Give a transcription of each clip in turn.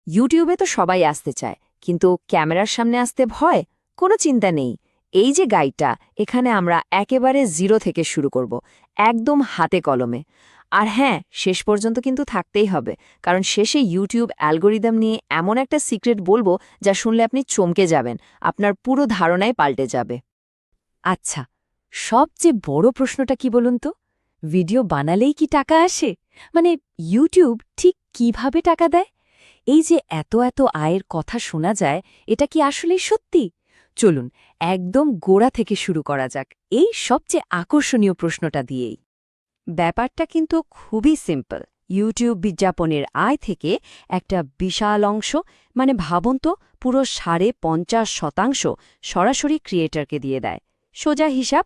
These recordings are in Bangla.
ইউটিউবে তো সবাই আসতে চায়, কিন্তু ক্যামেরার সামনে আসতে ভয়। কোনো চিন্তা নেই। এই যে গাইডটা, এখানে আমরা একেবারে জিরো থেকে শুরু করব, একদম হাতে কলমে। আর হ্যাঁ, শেষ পর্যন্ত কিন্তু থাকতেই হবে, কারণ শেষে ইউটিউব অ্যালগোরিদম নিয়ে এমন একটা সিক্রেট বলবো যা শুনলে আপনি চমকে যাবেন, আপনার পুরো ধারণাই পাল্টে যাবে। আচ্ছা, সবচেয়ে বড় প্রশ্নটা কি বলুন তো? ভিডিও বানালেই কি টাকা আসে? মানে ইউটিউব ঠিক কিভাবে টাকা দেয়? এই যে এত এত আয়ের কথা শোনা যায়, এটা কি আসলেই সত্যি? চলুন একদম গোড়া থেকে শুরু করা যাক, এই সবচেয়ে আকর্ষণীয় প্রশ্নটা দিয়েই। ব্যাপারটা কিন্তু খুবই সিম্পল। ইউটিউব বিজ্ঞাপনের আয় থেকে একটা বিশাল অংশ, মানে ভাবুন তো, পুরো 50% সরাসরি ক্রিয়েটরকে দিয়ে দেয়। সোজা হিসাব।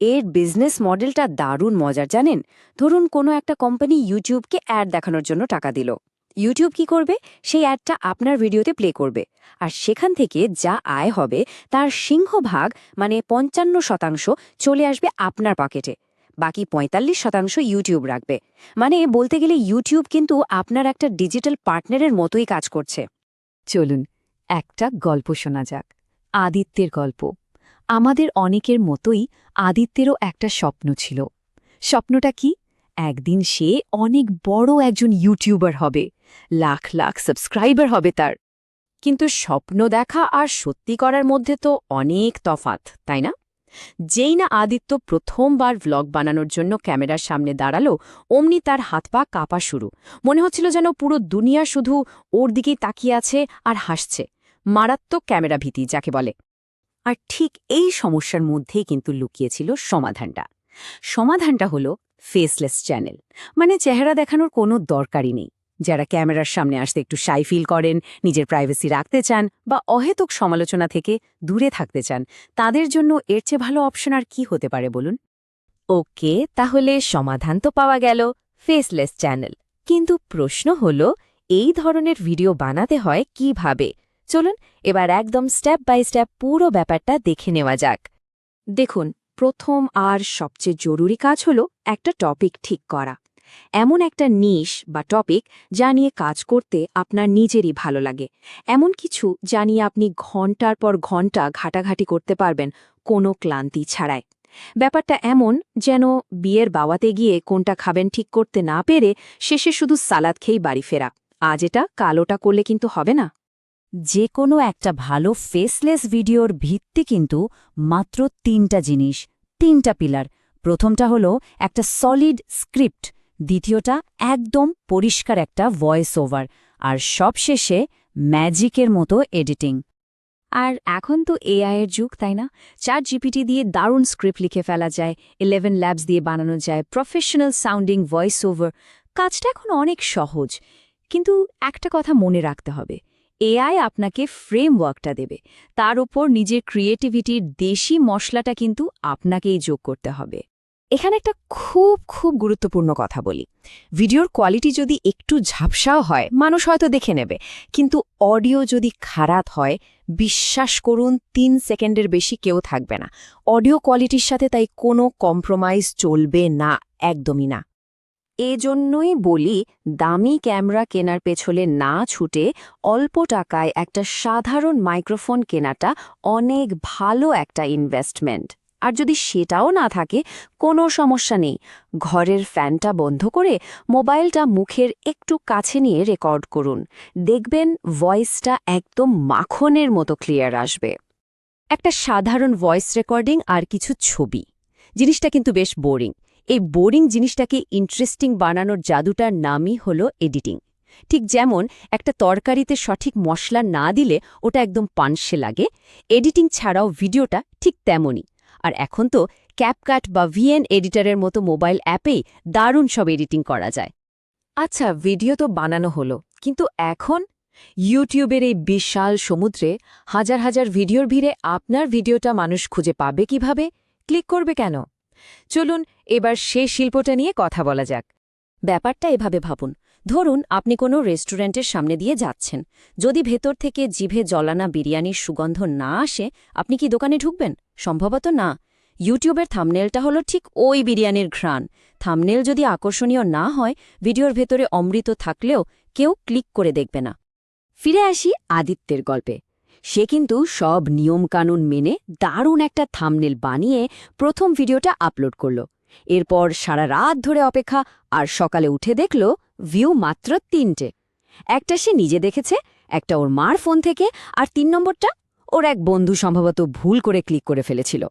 এর বিজনেস মডেলটা দারুণ মজার, জানেন? ধরুন কোনো একটা কোম্পানি ইউটিউবকে অ্যাড দেখানোর জন্য টাকা দিল। ইউটিউব কি করবে? সেই অ্যাডটা আপনার ভিডিওতে প্লে করবে, আর সেখান থেকে যা আয় হবে তার সিংহভাগ, মানে 55% চলে আসবে আপনার পকেটে। বাকি 45% ইউটিউব রাখবে। মানে বলতে গেলে ইউটিউব কিন্তু আপনার একটা ডিজিটাল পার্টনারের মতোই কাজ করছে। চলুন একটা গল্প শোনা যাক, আদিত্যের গল্প। আমাদের অনেকের মতোই আদিত্যেরও একটা স্বপ্ন ছিল। স্বপ্নটা কি? একদিন সে অনেক বড় একজন ইউটিউবার হবে, লাখ লাখ সাবস্ক্রাইবার হবে তার। কিন্তু স্বপ্ন দেখা আর সত্যি করার মধ্যে তো অনেক তফাৎ, তাই না? যেই না আদিত্য প্রথমবার ভ্লগ বানানোর জন্য ক্যামেরার সামনে দাঁড়ালো, অমনি তার হাত পা কাঁপা শুরু। মনে হচ্ছিল যেন পুরো দুনিয়া শুধু ওর দিকেই তাকিয়ে আছে আর হাসছে। মারাত্মক ক্যামেরা ভীতি যাকে বলে। আর ঠিক এই সমস্যার মধ্যেই কিন্তু লুকিয়েছিল সমাধানটা। সমাধানটা হলো ফেসলেস চ্যানেল। মানে চেহারা দেখানোর কোনো দরকারই নেই। যারা ক্যামেরার সামনে আসতে একটু শাই ফিল করেন, নিজের প্রাইভেসি রাখতে চান, বা অহেতুক সমালোচনা থেকে দূরে থাকতে চান, তাদের জন্য এর চেয়ে ভালো অপশন আর কি হতে পারে বলুন? ওকে, তাহলে সমাধান তো পাওয়া গেল, ফেসলেস চ্যানেল। কিন্তু প্রশ্ন হলো, এই ধরনের ভিডিও বানাতে হয় কিভাবে? চলুন এবার একদম স্টেপ বাই স্টেপ পুরো ব্যাপারটা দেখে নেওয়া যাক। দেখুন, প্রথম আর সবচেয়ে জরুরি কাজ হলো একটা টপিক ঠিক করা। এমন একটা নিশ বা টপিক যা নিয়ে কাজ করতে আপনার নিজেরই ভালো লাগে। এমন কিছু যা নিয়ে আপনি ঘন্টার পর ঘন্টা ঘাটাঘাটি করতে পারবেন কোনো ক্লান্তি ছাড়াই। ব্যাপারটা এমন যেন বিয়ের বাওয়াতে গিয়ে কোনটা খাবেন ঠিক করতে না পেরে শেষে শুধু সালাদ খেয়েই বাড়ি ফেরা। আজ এটা কালোটা করলে কিন্তু হবে না। যে কোনো একটা ভালো ফেসলেস ভিডিওর ভিত্তি কিন্তু মাত্র 3টা জিনিস, 3টা পিলার। প্রথমটা হলো একটা সলিড স্ক্রিপ্ট, দ্বিতীয়টা একদম পরিষ্কার একটা ভয়েস ওভার, আর সবশেষে ম্যাজিকের মতো এডিটিং। আর এখন তো এআই এর যুগ, তাই না? ChatGPT দিয়ে দারুণ স্ক্রিপ্ট লিখে ফেলা যায়, 11 ল্যাবস দিয়ে বানানো যায় প্রফেশনাল সাউন্ডিং ভয়েস ওভার। কাজটা এখন অনেক সহজ, কিন্তু একটা কথা মনে রাখতে হবে, এআই আপনাকে ফ্রেমওয়ার্কটা দেবে, তার ওপর নিজের ক্রিয়েটিভিটির দেশি মশলাটা কিন্তু আপনাকেই যোগ করতে হবে। এখানে একটা খুব খুব গুরুত্বপূর্ণ কথা বলি, ভিডিওর কোয়ালিটি যদি একটু ঝাপসাও হয় মানুষ হয়তো দেখে নেবে, কিন্তু অডিও যদি খারাপ হয়, বিশ্বাস করুন 3 সেকেন্ডের বেশি কেউ থাকবে না। অডিও কোয়ালিটির সাথে তাই কোনো কম্প্রোমাইজ চলবে না, একদমই না। এজন্যই বলি, দামি ক্যামেরা কেনার পেছনে না ছুটে অল্প টাকায় একটা সাধারণ মাইক্রোফোন কেনাটা অনেক ভালো একটা ইনভেস্টমেন্ট। আর যদি সেটাও না থাকে, কোনো সমস্যা নেই, ঘরের ফ্যানটা বন্ধ করে মোবাইলটা মুখের একটু কাছে নিয়ে রেকর্ড করুন, দেখবেন ভয়েসটা একদম মাখনের মতো ক্লিয়ার আসবে। একটা সাধারণ ভয়েস রেকর্ডিং আর কিছু ছবি, জিনিসটা কিন্তু বেশ বোরিং। এই বোরিং জিনিসটাকে ইন্টারেস্টিং বানানোর জাদুটার নামই হলো এডিটিং। ঠিক যেমন একটা তরকারিতে সঠিক মশলা না দিলে ওটা একদম পানসে লাগে, এডিটিং ছাড়াও ভিডিওটা ঠিক তেমনই। আর এখন তো ক্যাপকাট বা ভিএন এডিটরের মতো মোবাইল অ্যাপেই দারুণ সব এডিটিং করা যায়। আচ্ছা, ভিডিও তো বানানো হলো, কিন্তু এখন ইউটিউবের এই বিশাল সমুদ্রে হাজার হাজার ভিডিওর ভিড়ে আপনার ভিডিওটা মানুষ খুঁজে পাবে কিভাবে, ক্লিক করবে কেন? চলুন এবার সেই শিল্পটা নিয়ে কথা বলা যাক। ব্যাপারটা এভাবে ভাবুন, ধরুন আপনি কোনো রেস্টুরেন্টের সামনে দিয়ে যাচ্ছেন, যদি ভেতর থেকে জিভে জ্বলানা বিরিয়ানির সুগন্ধ না আসে, আপনি কি দোকানে ঢুকবেন? সম্ভবত না। ইউটিউবের থাম্বনেলটা হলো ঠিক ওই বিরিয়ানির ঘ্রাণ। থাম্বনেল যদি আকর্ষণীয় না হয়, ভিডিওর ভেতরে অমৃত থাকলেও কেউ ক্লিক করে দেখবে না। ফিরে আসি আদিত্যের গল্পে। সে কিন্তু সব নিয়মকানুন মেনে দারুণ একটা থাম্বনেল বানিয়ে প্রথম ভিডিওটা আপলোড করল। এরপর সারা রাত ধরে অপেক্ষা, আর সকালে উঠে দেখল ভিউ মাত্র 3টে। একটা সে নিজে দেখেছে, একটা ওর মার ফোন থেকে, আর 3 নম্বরটা ওর এক বন্ধু সম্ভবত ভুল করে ক্লিক করে ফেলেছিল।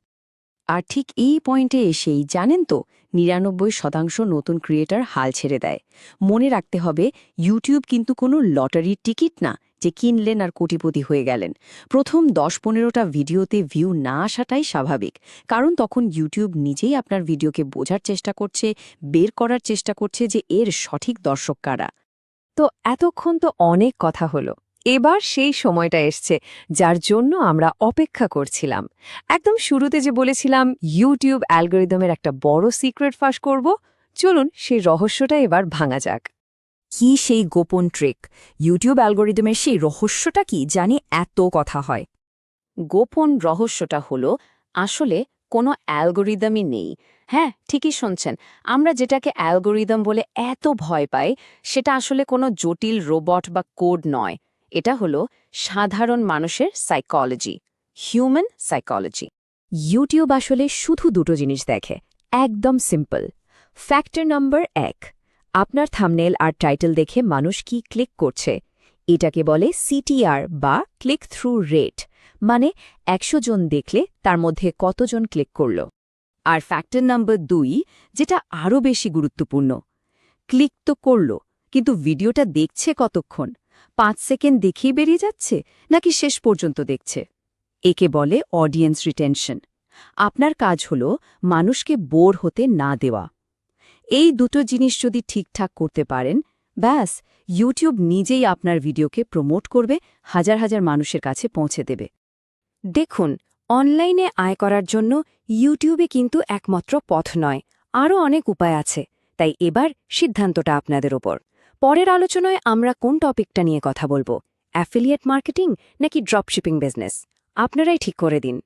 আর ঠিক এই পয়েন্টে এসেই জানেন তো ৯৯% নতুন ক্রিয়েটর হাল ছেড়ে দেয়। মনে রাখতে হবে, ইউটিউব কিন্তু কোনো লটারির টিকিট না যে কিনলেন আর কোটিপতি হয়ে গেলেন। প্রথম ১০-১৫টা ভিডিওতে ভিউ না আসাটাই স্বাভাবিক, কারণ তখন ইউটিউব নিজেই আপনার ভিডিওকে বোঝার চেষ্টা করছে, বের করার চেষ্টা করছে যে এর সঠিক দর্শক কারা। তো এতক্ষণ তো অনেক কথা হলো, এবার সেই সময়টা এসছে যার জন্য আমরা অপেক্ষা করছিলাম। একদম শুরুতে যে বলেছিলাম ইউটিউব অ্যালগরিদমের একটা বড় সিক্রেট ফাঁস করব, চলুন সেই রহস্যটা এবার ভাঙা যাক। কি সেই গোপন ট্রিক? ইউটিউব অ্যালগরিদমের সেই রহস্যটা কি জানি এত কথা হয়? গোপন রহস্যটা হলো, আসলে কোনো অ্যালগরিদমই নেই। হ্যাঁ, ঠিকই শুনছেন। আমরা যেটাকে অ্যালগরিদম বলে এত ভয় পাই, সেটা আসলে কোনো জটিল রোবট বা কোড নয়। এটা হলো সাধারণ মানুষের সাইকোলজি, হিউম্যান সাইকোলজি। ইউটিউব আসলে শুধু দুটো জিনিস দেখে, একদম সিম্পল। ফ্যাক্টর নাম্বার ১, আপনার থাম্বনেল আর টাইটেল দেখে মানুষ কি ক্লিক করছে। এটাকে বলে সিটিআর বা ক্লিক থ্রু রেট, মানে ১০০ জন দেখলে তার মধ্যে কতজন ক্লিক করল। আর ফ্যাক্টর নাম্বার ২, যেটা আরও বেশি গুরুত্বপূর্ণ, ক্লিক তো করল, কিন্তু ভিডিওটা দেখছে কতক্ষণ? ৫ সেকেন্ড দেখেই বেরিয়ে যাচ্ছে, নাকি শেষ পর্যন্ত দেখছে? একে বলে অডিয়েন্স রিটেনশন। আপনার কাজ হল মানুষকে বোর হতে না দেওয়া। এই দুটো জিনিস যদি ঠিকঠাক করতে পারেন, ব্যাস, ইউটিউব নিজেই আপনার ভিডিওকে প্রমোট করবে, হাজার হাজার মানুষের কাছে পৌঁছে দেবে। দেখুন, অনলাইনে আয় করার জন্য ইউটিউবে কিন্তু একমাত্র পথ নয়, আরও অনেক উপায় আছে। তাই এবার সিদ্ধান্তটা আপনাদের ওপর। পরের আলোচনায় আমরা কোন টপিকটা নিয়ে কথা বলবো, অ্যাফিলিয়েট মার্কেটিং নাকি ড্রপশিপিং বিজনেস, আপনারাই ঠিক করে দিন।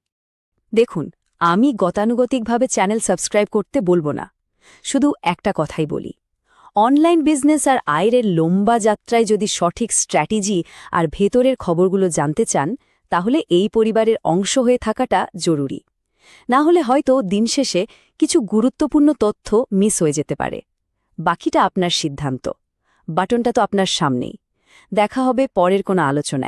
দেখুন, আমি গতানুগতিকভাবে চ্যানেল সাবস্ক্রাইব করতে বলবো না, শুধু একটা কথাই বলি, অনলাইন বিজনেস আর আয়ের লম্বা যাত্রায় যদি সঠিক স্ট্র্যাটেজি আর ভেতরের খবরগুলো জানতে চান, তাহলে এই পরিবারের অংশ হয়ে থাকাটা জরুরি। না হলে হয়তো দিন শেষে কিছু গুরুত্বপূর্ণ তথ্য মিস হয়ে যেতে পারে। বাকিটা আপনার সিদ্ধান্ত। বাটনটা তো আপনার সামনেই। দেখা হবে পরের কোনো আলোচনায়।